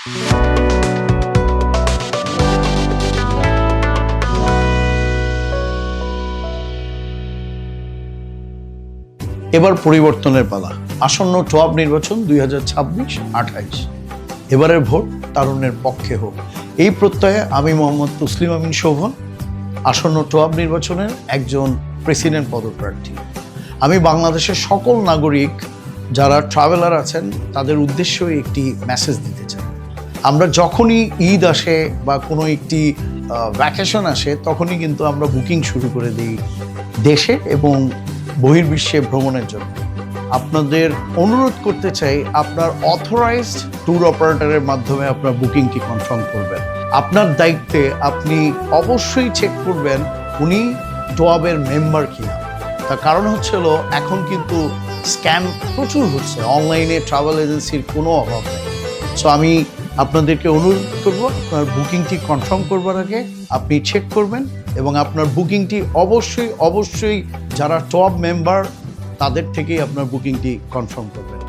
এবার পরিবর্তনের পালা। আসন্ন টোয়াব নির্বাচন 2026-28। এবারের ভোট তারুণ্যের পক্ষে হোক, এই প্রত্যয়ে আমি মোহাম্মদ তসলিম আমিন শোভন, আসন্ন টোয়াব নির্বাচনের একজন প্রেসিডেন্ট পদপ্রার্থী। আমি বাংলাদেশের সকল নাগরিক যারা ট্রাভেলার আছেন তাদের উদ্দেশ্যে একটি মেসেজ দিতে চাই। আমরা যখনই ঈদ আসে বা কোনো একটি ভ্যাকেশন আসে তখনই কিন্তু আমরা বুকিং শুরু করে দিই দেশে এবং বহির্বিশ্বে ভ্রমণের জন্য। আপনাদের অনুরোধ করতে চাই, আপনার অথরাইজড ট্যুর অপারেটরের মাধ্যমে আপনার বুকিংটি কনফার্ম করবেন। আপনার দায়িত্বে আপনি অবশ্যই চেক করবেন উনি টোয়াবের মেম্বার কিনা। তার কারণ হচ্ছিল এখন কিন্তু স্ক্যাম প্রচুর হচ্ছে, অনলাইনে ট্রাভেল এজেন্সির কোনো অভাব নেই। সো আমি আপনাদেরকে অনুরোধ করব, আপনার বুকিংটি কনফার্ম করবার আগে আপনি চেক করবেন এবং আপনার বুকিংটি অবশ্যই যারা টপ মেম্বার তাদের থেকেই আপনার বুকিংটি কনফার্ম করবেন।